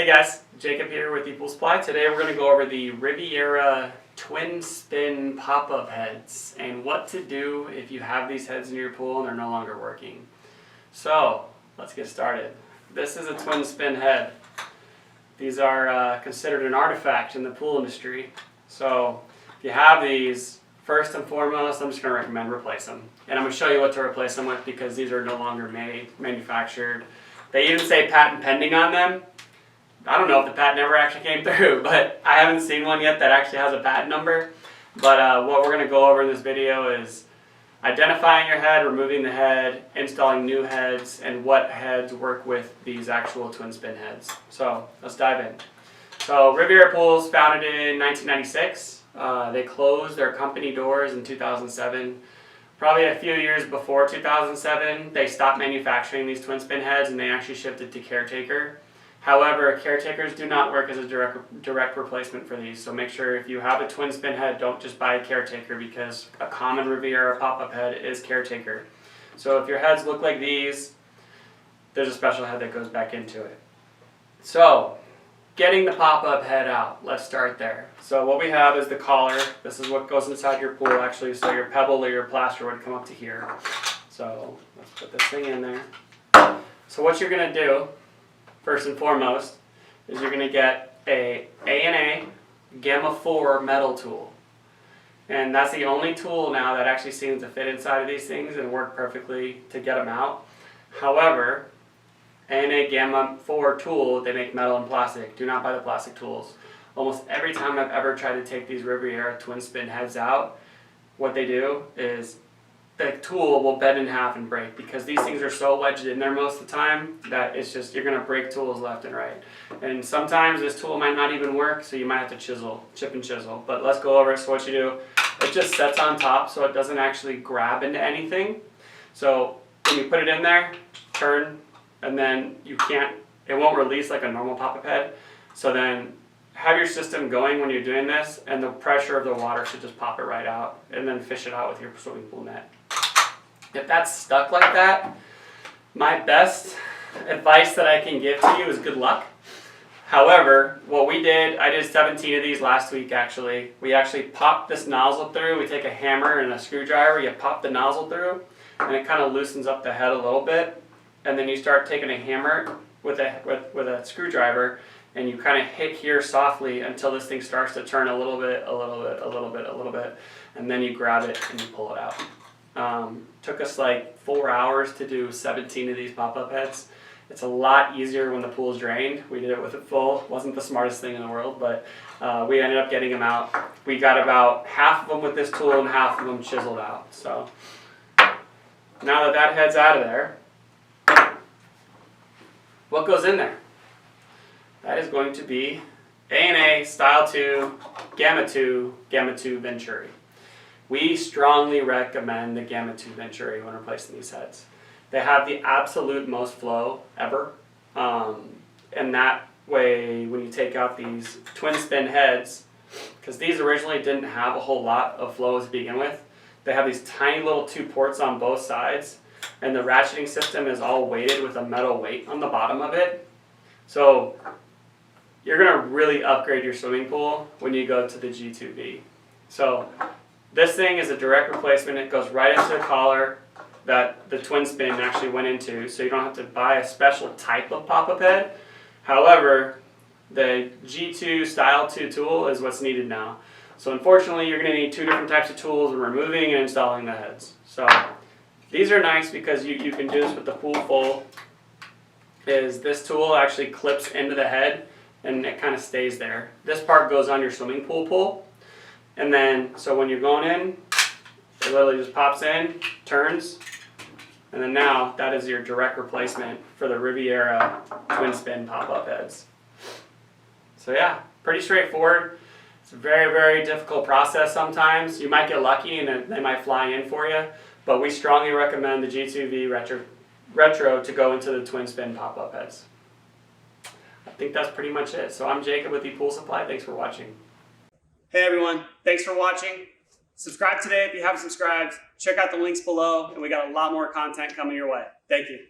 Hey guys, Jacob here with Pool Supply. Today we're going to go over the Riviera twin spin pop-up heads and what to do if you have these heads in your pool and they're no longer working. So let's get started. This is a twin spin head. These are considered an artifact in the pool industry. So if you have these, first and foremost, I'm just going to recommend replace them. And I'm going to show you what to replace them with because these are no longer manufactured. They even say patent pending on them. I don't know if the patent ever actually came through, but I haven't seen one yet that actually has a patent number. But what we're going to go over in this video is identifying your head, removing the head, installing new heads, and what heads work with these actual twin spin heads. So let's dive in. So Riviera Pools, founded in 1996. They closed their company doors in 2007. Probably a few years before 2007, they stopped manufacturing these twin spin heads and they actually shifted to Caretaker. However, Caretakers do not work as a direct replacement for these, so make sure if you have a twin spin head, don't just buy a Caretaker because a common Riviera pop-up head is Caretaker. So if your heads look like these, there's a special head that goes back into it. So, getting the pop-up head out, let's start there. So what we have is the collar. This is what goes inside your pool actually, so your pebble or your plaster would come up to here. So let's put this thing in there. So what you're going to do, first and foremost, is you're going to get a A&A Gamma 4 metal tool. And that's the only tool now that actually seems to fit inside of these things and work perfectly to get them out. However, A&A Gamma 4 tool, they make metal and plastic. Do not buy the plastic tools. Almost every time I've ever tried to take these Riviera twin spin heads out, what they do is the tool will bend in half and break because these things are so wedged in there most of the time that it's just, you're going to break tools left and right. And sometimes this tool might not even work, so you might have to chip and chisel. But let's go over it. So what you do, it just sets on top so it doesn't actually grab into anything. So when you put it in there, turn, and then it won't release like a normal pop-up head. So then have your system going when you're doing this, and the pressure of the water should just pop it right out, and then fish it out with your swimming pool net. If that's stuck like that, my best advice that I can give to you is good luck. However, what we did, I did 17 of these last week actually. We actually popped this nozzle through. We take a hammer and a screwdriver, you pop the nozzle through, and it kind of loosens up the head a little bit. And then you start taking a hammer with a screwdriver, and you kind of hit here softly until this thing starts to turn a little bit, and then you grab it and you pull it out. Took us like 4 hours to do 17 of these pop-up heads. It's a lot easier when the pool's drained. We did it with it full. Wasn't the smartest thing in the world, but we ended up getting them out. We got about half of them with this tool and half of them chiseled out. So now that head's out of there, what goes in there? That is going to be A&A Style 2, Gamma 2, Gamma 2 Venturi. We strongly recommend the Gamma 2 Venturi when replacing these heads. They have the absolute most flow ever. And that way, when you take out these twin spin heads, because these originally didn't have a whole lot of flow to begin with, they have these tiny little 2 ports on both sides. And the ratcheting system is all weighted with a metal weight on the bottom of it. So you're going to really upgrade your swimming pool when you go to the G2V. So this thing is a direct replacement. It goes right into the collar that the twin spin actually went into, so you don't have to buy a special type of pop-up head. However, the G2 Style 2 tool is what's needed now. So unfortunately, you're going to need 2 different types of tools when removing and installing the heads. So these are nice because you can do this with the pool full. This tool actually clips into the head and it kind of stays there. This part goes on your swimming pool pole. And then, so when you're going in, it literally just pops in, turns, and then now that is your direct replacement for the Riviera twin spin pop-up heads. So yeah, pretty straightforward. It's a very, very difficult process sometimes. You might get lucky and they might fly in for you. But we strongly recommend the G2V Retro to go into the twin spin pop-up heads. I think that's pretty much it. So I'm Jacob with Pool Supply. Thanks for watching. Hey everyone, thanks for watching. Subscribe today if you haven't subscribed. Check out the links below, and we got a lot more content coming your way. Thank you.